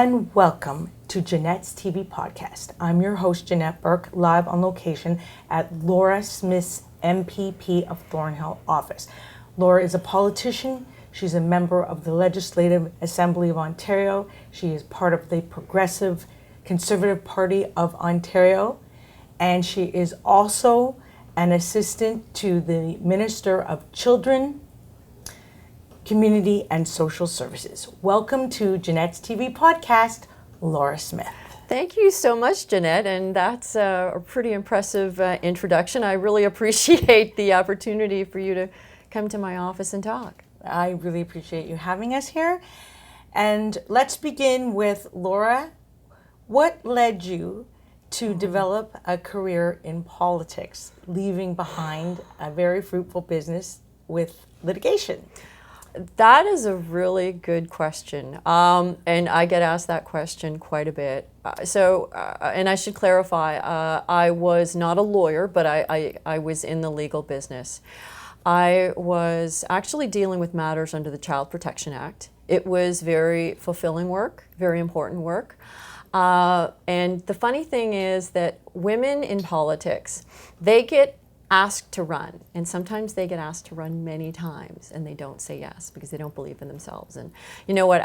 and welcome to Janette's TV podcast. I'm your host, Janette Burke, live on location at Laura Smith's MPP of Thornhill office. Laura is a politician. She's a member of the Legislative Assembly of Ontario. She is part of the Progressive Conservative Party of Ontario, and she is also an assistant to the Minister of Children, Community and Social Services. Welcome to Janette's TV podcast, Laura Smith. Thank you so much, Janette, and that's a pretty impressive introduction. I really appreciate the opportunity for you to come to my office and talk. I really appreciate you having us here. And let's begin with Laura. What led you to develop a career in politics, leaving behind a very fruitful business with litigation? That is a really good question, and I get asked that question quite a bit. And I should clarify, I was not a lawyer, but I was in the legal business. I was actually dealing with matters under the Child Protection Act. It was very fulfilling work, very important work. And the funny thing is that women in politics, they get asked to run, and sometimes they get asked to run many times and they don't say yes because they don't believe in themselves. And you know what,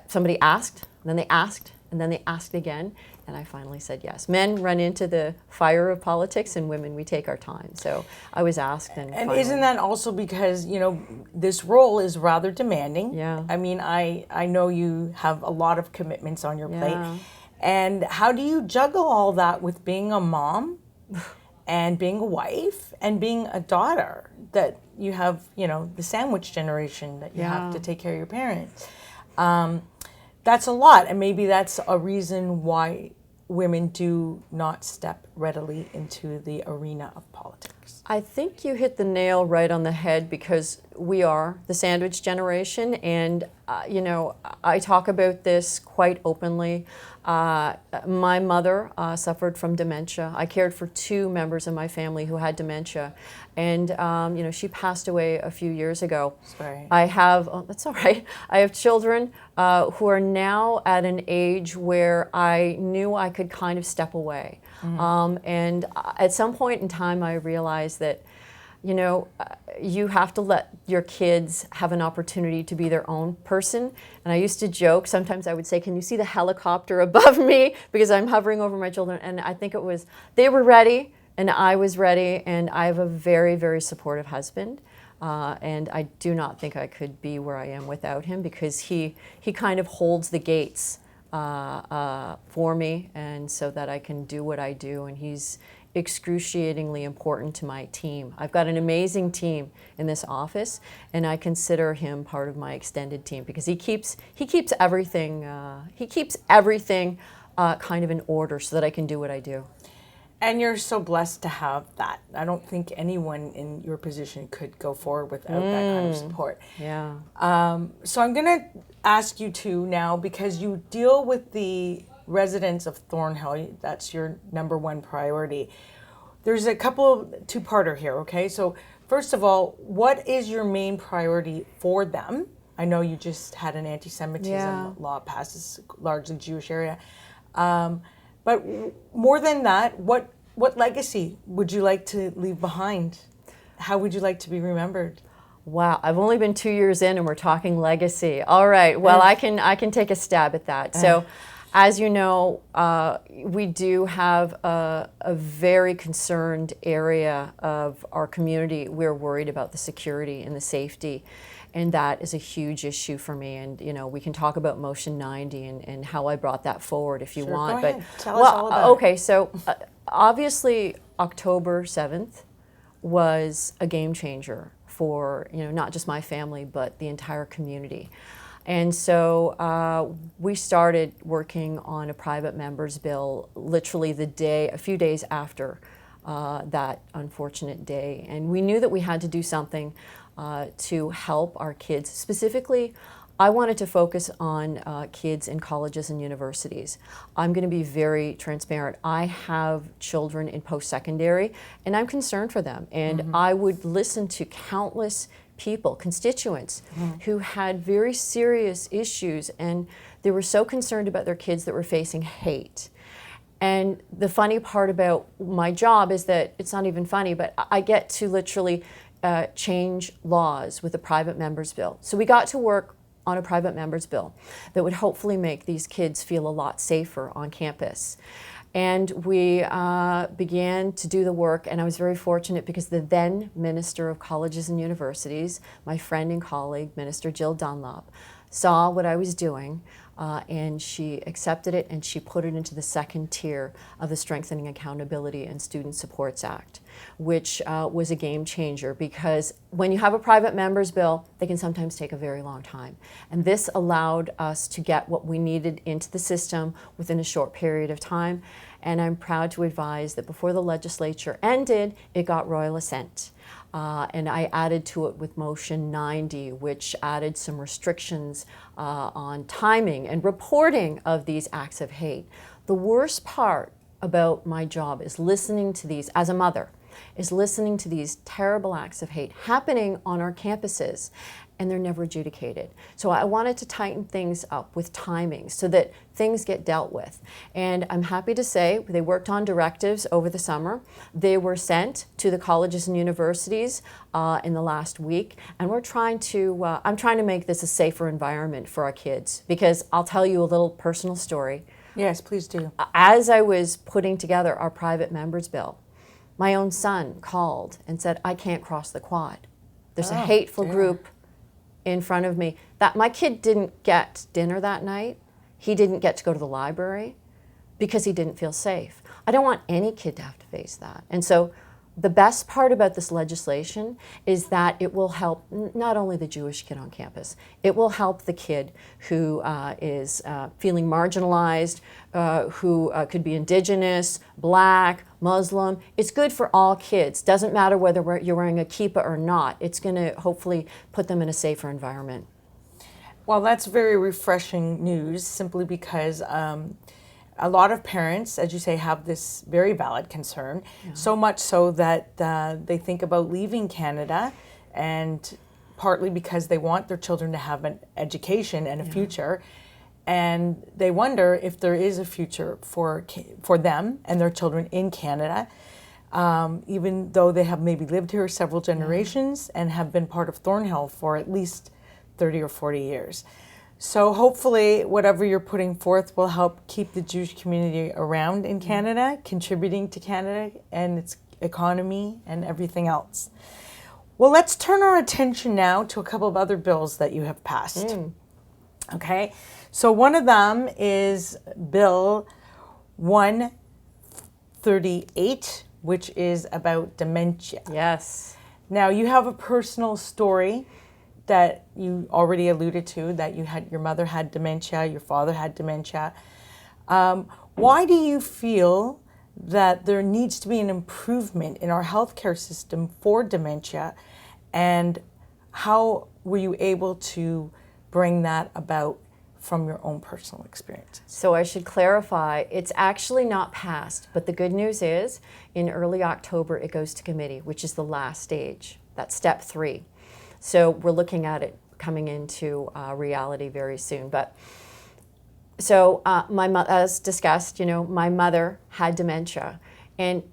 somebody asked, and then they asked, and then they asked again, and I finally said yes. Men run into the fire of politics, and women, we take our time. So I was asked, and finally, isn't that also because, you know, this role is rather demanding? Yeah. I mean, I know you have a lot of commitments on your plate. And how do you juggle all that with being a mom and being a wife and being a daughter, that you have, you know, the sandwich generation that you have to take care of your parents? That's a lot, and maybe that's a reason why women do not step readily into the arena of politics. I think you hit the nail right on the head, because we are the sandwich generation, and you know, I talk about this quite openly. My mother suffered from dementia. I cared for two members of my family who had dementia, and you know, she passed away a few years ago. Sorry. That's all right. I have children who are now at an age where I knew I could kind of step away. And at some point in time, I realized that, you know, you have to let your kids have an opportunity to be their own person. And I used to joke, sometimes I would say, can you see the helicopter above me? Because I'm hovering over my children. And I think it was, they were ready and I was ready. And I have a very, very supportive husband. And I do not think I could be where I am without him, because he kind of holds the gates for me, and so that I can do what I do. And he's excruciatingly important to my team. I've got an amazing team in this office, and I consider him part of my extended team, because he keeps everything kind of in order so that I can do what I do. And you're so blessed to have that. I don't think anyone in your position could go forward without that kind of support. Yeah. So I'm going to ask you two now, because you deal with the residents of Thornhill. That's your number one priority. There's a two-parter here, okay? So first of all, what is your main priority for them? I know you just had an anti-Semitism law passed. It's a largely Jewish area. But more than that, what legacy would you like to leave behind? How would you like to be remembered? Wow, I've only been 2 years in and we're talking legacy. All right, well, I can take a stab at that. So, as you know, we do have a very concerned area of our community. We're worried about the security and the safety, and that is a huge issue for me. And you know, we can talk about Motion 90 and how I brought that forward if you want. Go ahead. But Tell us all about it. Okay, so obviously October 7th was a game changer for, you know, not just my family but the entire community. And so we started working on a private member's bill literally a few days after that unfortunate day. And we knew that we had to do something to help our kids. Specifically, I wanted to focus on kids in colleges and universities. I'm going to be very transparent. I have children in post-secondary, and I'm concerned for them. And I would listen to countless people, constituents, who had very serious issues, and they were so concerned about their kids that were facing hate. And the funny part about my job is that it's not even funny, but I get to literally change laws with a private member's bill. So we got to work on a private member's bill that would hopefully make these kids feel a lot safer on campus. And we began to do the work, and I was very fortunate because the then Minister of Colleges and Universities, my friend and colleague, Minister Jill Dunlop, saw what I was doing, and she accepted it, and she put it into the second tier of the Strengthening Accountability and Student Supports Act, which was a game changer, because when you have a private member's bill, they can sometimes take a very long time. And this allowed us to get what we needed into the system within a short period of time. And I'm proud to advise that before the legislature ended, it got royal assent. And I added to it with motion 90, which added some restrictions on timing and reporting of these acts of hate. The worst part about my job is listening to these, as a mother, is listening to these terrible acts of hate happening on our campuses, and they're never adjudicated. So I wanted to tighten things up with timing so that things get dealt with. And I'm happy to say they worked on directives over the summer. They were sent to the colleges and universities in the last week, and we're trying to, I'm trying to make this a safer environment for our kids, because I'll tell you a little personal story. Yes, please do. As I was putting together our private members bill, my own son called and said, I can't cross the quad. There's a hateful group in front of me. That my kid didn't get dinner that night. He didn't get to go to the library because he didn't feel safe. I don't want any kid to have to face that. And so the best part about this legislation is that it will help not only the Jewish kid on campus, it will help the kid who is feeling marginalized, who could be Indigenous, Black, Muslim. It's good for all kids. Doesn't matter whether you're wearing a kippah or not. It's going to hopefully put them in a safer environment. Well, that's very refreshing news, simply because a lot of parents, as you say, have this very valid concern, so much so that they think about leaving Canada, and partly because they want their children to have an education and a future, and they wonder if there is a future for them and their children in Canada, even though they have maybe lived here several generations and have been part of Thornhill for at least 30 or 40 years. So hopefully whatever you're putting forth will help keep the Jewish community around in Canada, contributing to Canada and its economy and everything else. Well, let's turn our attention now to a couple of other bills that you have passed. Okay, so one of them is Bill 138, which is about dementia. Yes. Now, you have a personal story that you already alluded to, that your mother had dementia, your father had dementia. Why do you feel that there needs to be an improvement in our healthcare system for dementia, and how were you able to bring that about from your own personal experience? So I should clarify, it's actually not passed, but the good news is in early October it goes to committee, which is the last stage. That's step 3. So we're looking at it coming into reality very soon. But so as discussed, my mother had dementia, and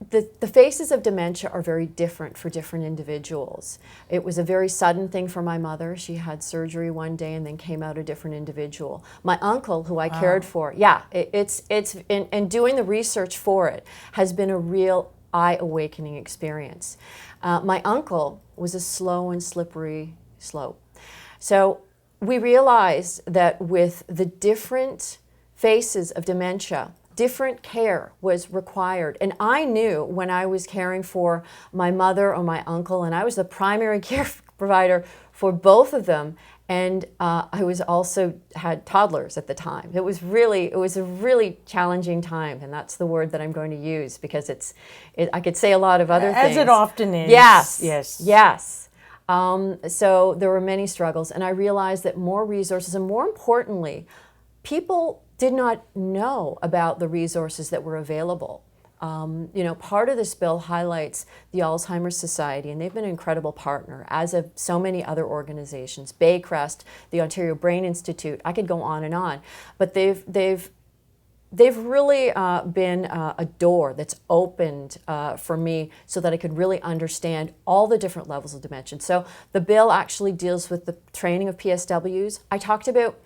the phases of dementia are very different for different individuals. It was a very sudden thing for my mother. She had surgery one day and then came out a different individual. My uncle, who I cared for, and doing the research for it has been a real eye-awakening experience. My uncle was a slow and slippery slope. So we realized that with the different phases of dementia, different care was required. And I knew when I was caring for my mother or my uncle, and I was the primary care provider for both of them, and I was also had toddlers at the time. It was a really challenging time, and that's the word that I'm going to use, because I could say a lot of other things. As it often is. Yes. So there were many struggles, and I realized that more resources, and more importantly, people did not know about the resources that were available. Part of this bill highlights the Alzheimer's Society, and they've been an incredible partner, as have so many other organizations, Baycrest, the Ontario Brain Institute. I could go on and on, but they've really been a door that's opened for me so that I could really understand all the different levels of dementia. So the bill actually deals with the training of PSWs. I talked about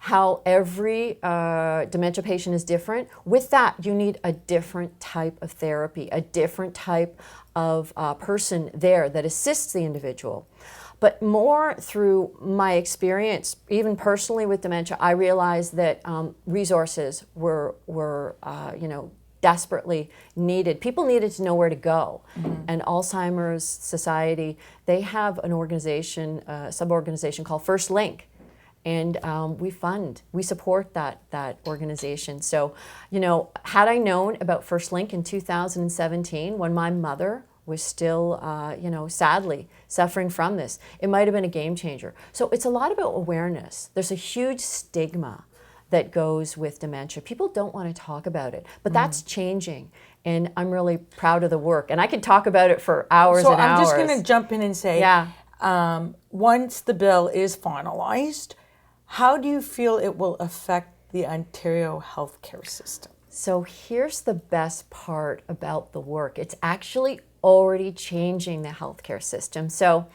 how every dementia patient is different. With that, you need a different type of therapy, a different type of person there that assists the individual. But more through my experience, even personally with dementia, I realized that resources were desperately needed. People needed to know where to go. And Alzheimer's Society, they have an organization, a sub-organization called First Link. And we support that organization. So, had I known about First Link in 2017, when my mother was still, sadly suffering from this, it might have been a game changer. So it's a lot about awareness. There's a huge stigma that goes with dementia. People don't want to talk about it, but that's changing. And I'm really proud of the work. And I could talk about it for hours and hours. So I'm just going to jump in and say, once the bill is finalized, how do you feel it will affect the Ontario healthcare system? So here's the best part about the work. It's actually already changing the healthcare system. So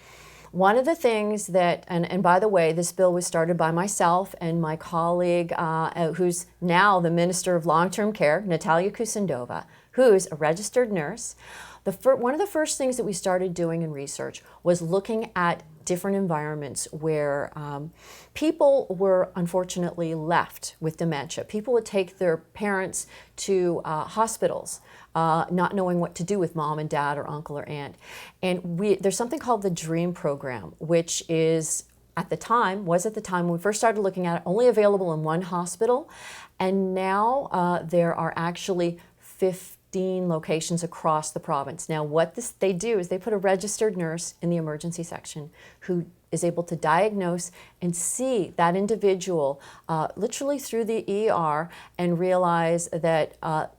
one of the things that, and by the way, this bill was started by myself and my colleague, who's now the Minister of Long-Term Care, Natalia Kusendova, who's a registered nurse. One of the first things that we started doing in research was looking at different environments where people were unfortunately left with dementia. People would take their parents to hospitals, not knowing what to do with mom and dad or uncle or aunt. And there's something called the DREAM program, which was at the time when we first started looking at it, only available in one hospital. And now there are actually 15 locations across the province. Now what they do is they put a registered nurse in the emergency section who is able to diagnose and see that individual literally through the ER and realize that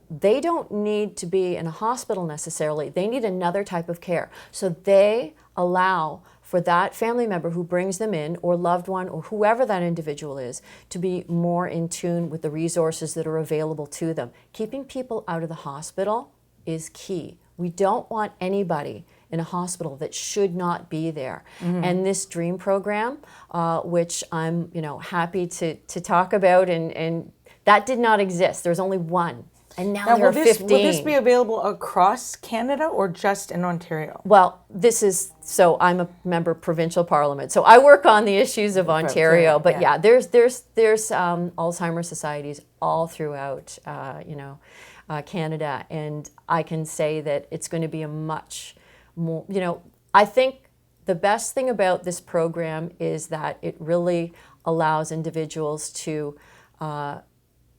they don't need to be in a hospital necessarily. They need another type of care. So they allow for that family member who brings them in, or loved one, or whoever that individual is, to be more in tune with the resources that are available to them. Keeping people out of the hospital is key. We don't want anybody in a hospital that should not be there. And this DREAM program, which I'm happy to talk about, and that did not exist. There's only one. And now there are 15. Will this be available across Canada or just in Ontario? Well, so I'm a member of Provincial Parliament, so I work on the issues of Ontario. But there's Alzheimer's societies all throughout, Canada, and I can say that it's going to be a much more, I think the best thing about this program is that it really allows individuals to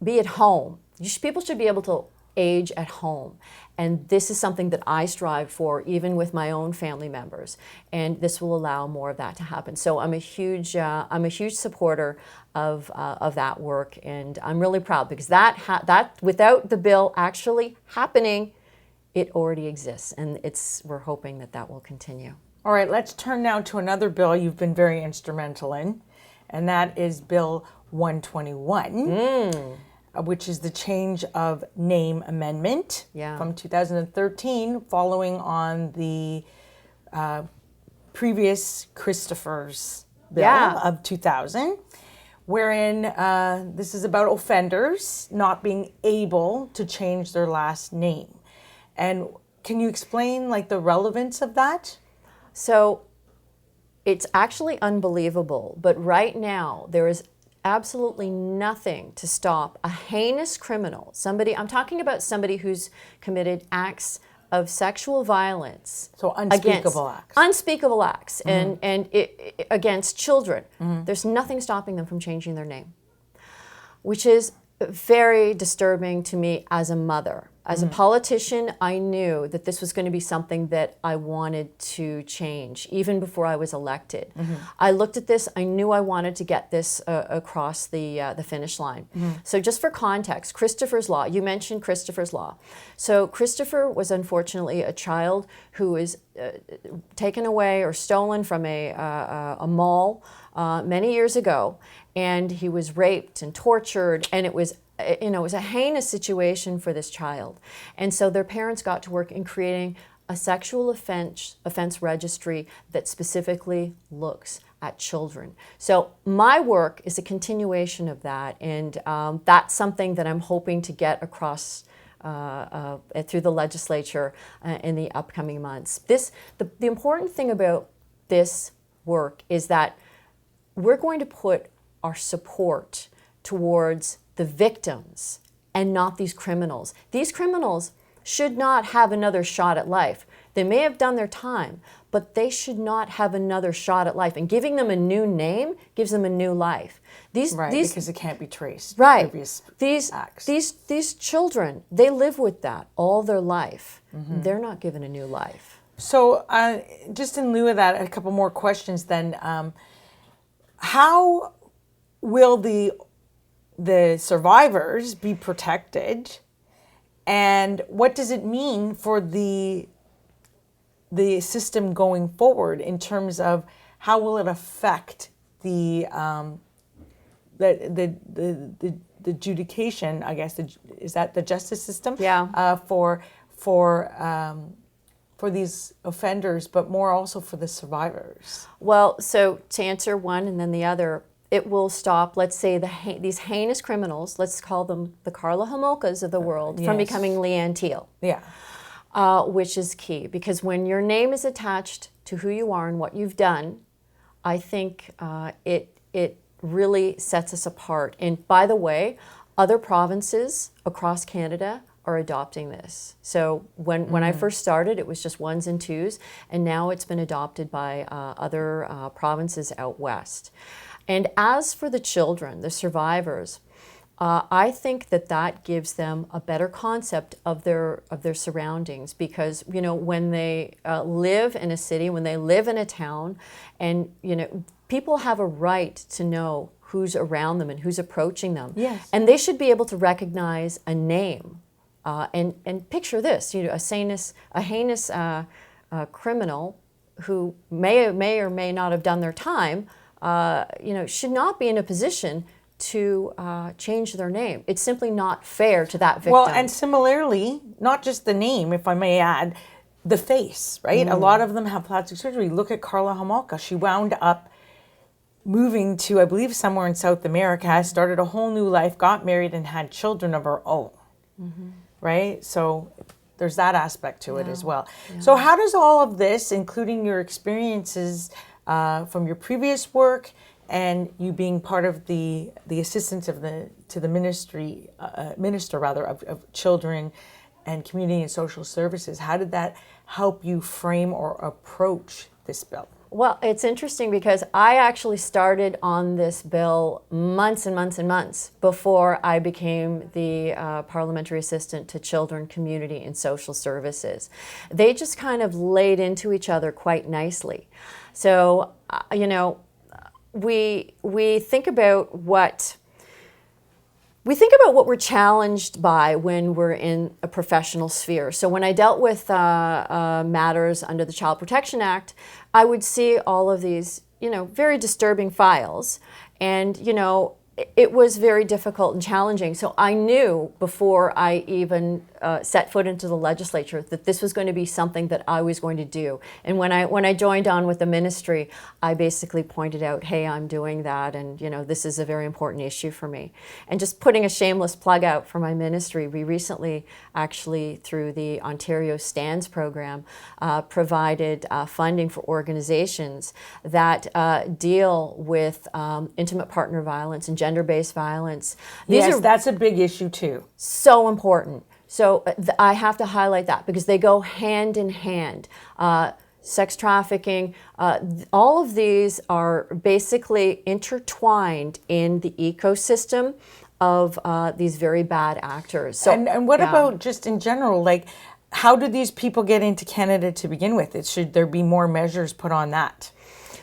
be at home. People should be able to age at home. And this is something that I strive for, even with my own family members. And this will allow more of that to happen. So I'm a huge supporter of that work, and I'm really proud because that without the bill actually happening, it already exists, and we're hoping that will continue. All right, let's turn now to another bill you've been very instrumental in, and that is Bill 121. Which is the change of name amendment from 2013, following on the previous Christopher's bill of 2000, wherein this is about offenders not being able to change their last name. And can you explain the relevance of that? So it's actually unbelievable, but right now there is absolutely nothing to stop a heinous criminal, I'm talking about somebody who's committed acts of sexual violence. So unspeakable acts. Unspeakable acts, and against children. There's nothing stopping them from changing their name, which is very disturbing to me as a mother. As a politician, I knew that this was going to be something that I wanted to change, even before I was elected. I looked at this, I knew I wanted to get this across the finish line. So just for context, Christopher's Law, you mentioned Christopher's Law. So Christopher was unfortunately a child who was taken away or stolen from a mall many years ago, and he was raped and tortured, and it was a heinous situation for this child. And so their parents got to work in creating a sexual offense registry that specifically looks at children. So my work is a continuation of that, and that's something that I'm hoping to get across through the legislature in the upcoming months. The important thing about this work is that we're going to put our support towards the victims and not these criminals. These criminals should not have another shot at life. They may have done their time, but they should not have another shot at life. And giving them a new name gives them a new life. Because it can't be traced. Right. Previous acts. These children, they live with that all their life. They're not given a new life. So just in lieu of that, a couple more questions then. How will the survivors be protected, and what does it mean for the system going forward in terms of how will it affect the adjudication? I guess is that the justice system? Yeah. For these offenders, but more also for the survivors. Well, so to answer one and then the other, it will stop, let's say, these heinous criminals, let's call them the Karla Homolkas of the world, from becoming Leanne Teal. Yeah. Which is key, because when your name is attached to who you are and what you've done, I think it really sets us apart. And by the way, other provinces across Canada are adopting this. So when I first started, it was just ones and twos, and now it's been adopted by other provinces out west. And as for the children, the survivors, I think that gives them a better concept of their surroundings, because when they live in a city, when they live in a town, and people have a right to know who's around them and who's approaching them. Yes. And they should be able to recognize a name. And picture this: a heinous criminal who may or may not have done their time. Should not be in a position to change their name. It's simply not fair to that victim. Well, and similarly, not just the name, if I may add, the face, right? A lot of them have plastic surgery. Look at Karla Homolka. She wound up moving to, I believe, somewhere in South America, started a whole new life, got married, and had children of her own, right? So there's that aspect to it as well. Yeah. So how does all of this, including your experiences from your previous work and you being part of the assistance to the minister of children and community and social services, how did that help you frame or approach this bill? Well, it's interesting because I actually started on this bill months and months and months before I became the parliamentary assistant to children, community, and social services. They just kind of laid into each other quite nicely. So, we think about what we're challenged by when we're in a professional sphere. So when I dealt with matters under the Child Protection Act, I would see all of these, very disturbing files. And, it was very difficult and challenging. So I knew before I even set foot into the legislature that this was going to be something that I was going to do. And when I joined on with the ministry, I basically pointed out, hey, I'm doing that, and this is a very important issue for me. And just putting a shameless plug out for my ministry, we recently actually, through the Ontario Stands program, provided funding for organizations that deal with intimate partner violence and gender-based violence. That's a big issue too. So important. So I have to highlight that because they go hand in hand. Sex trafficking, all of these are basically intertwined in the ecosystem of these very bad actors. So, and what yeah. about just in general, like, how do these people get into Canada to begin with? Should there be more measures put on that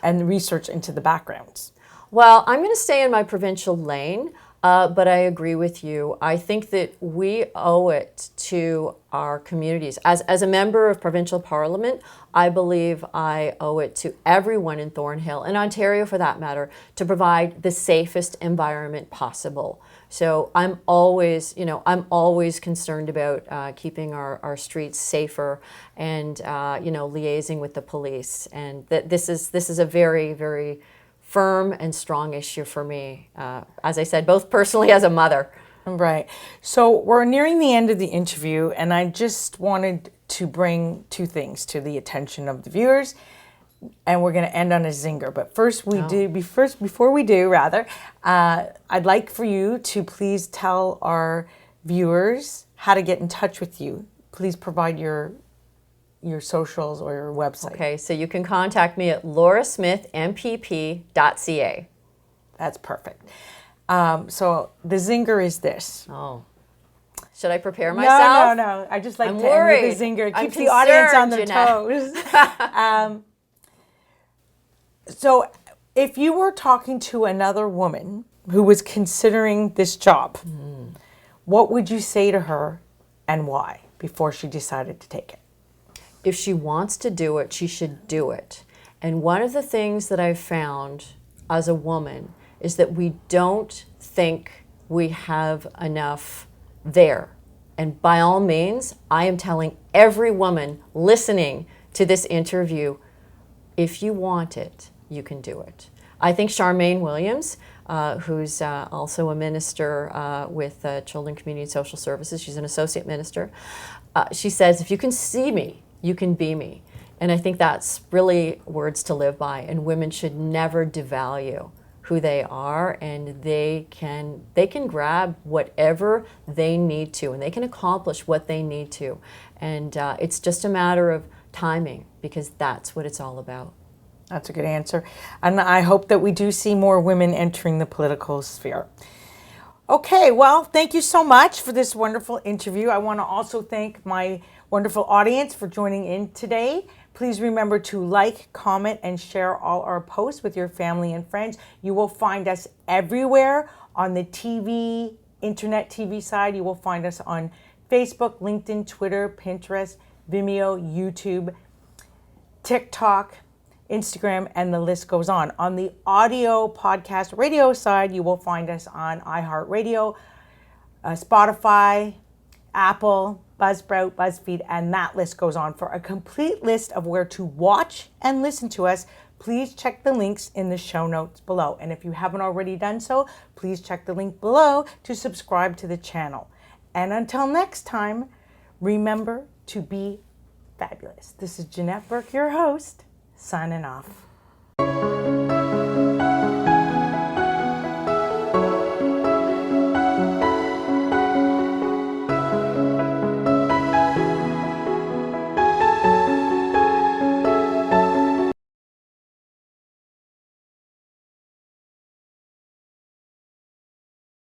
and research into the backgrounds? Well, I'm going to stay in my provincial lane, but I agree with you. I think that we owe it to our communities. As a member of provincial parliament, I believe I owe it to everyone in Thornhill, and Ontario for that matter, to provide the safest environment possible. So I'm always concerned about keeping our streets safer and, liaising with the police. And that this is a very, very firm and strong issue for me, as I said, both personally as a mother. Right. So we're nearing the end of the interview, and I just wanted to bring two things to the attention of the viewers, and we're going to end on a zinger. But first, before we do, I'd like for you to please tell our viewers how to get in touch with you. Please provide your socials or your website. Okay, so you can contact me at laurasmithmpp.ca. That's perfect. So the zinger is this. Oh. Should I prepare myself? No. I just like I'm to worried. end with the zinger. It I'm keeps the audience on their concerned, toes. So if you were talking to another woman who was considering this job, what would you say to her and why before she decided to take it? If she wants to do it, she should do it. And one of the things that I've found as a woman is that we don't think we have enough there. And by all means, I am telling every woman listening to this interview, if you want it, you can do it. I think Charmaine Williams, who's also a minister with Children, Community and Social Services, she's an associate minister, she says, if you can see me, you can be me. And I think that's really words to live by, and women should never devalue who they are, and they can grab whatever they need to, and they can accomplish what they need to. And it's just a matter of timing, because that's what it's all about. That's a good answer. And I hope that we do see more women entering the political sphere. Okay, well, thank you so much for this wonderful interview. I want to also thank my wonderful audience for joining in today. Please remember to like, comment, and share all our posts with your family and friends. You will find us everywhere on the TV, internet TV side. You will find us on Facebook, LinkedIn, Twitter, Pinterest, Vimeo, YouTube, TikTok, Instagram, and the list goes on. On the audio podcast radio side, you will find us on iHeartRadio, Spotify, Apple, Buzzsprout, BuzzFeed, and that list goes on. For a complete list of where to watch and listen to us, please check the links in the show notes below. And if you haven't already done so, please check the link below to subscribe to the channel. And until next time, remember to be fabulous. This is Janette Burke, your host, signing off.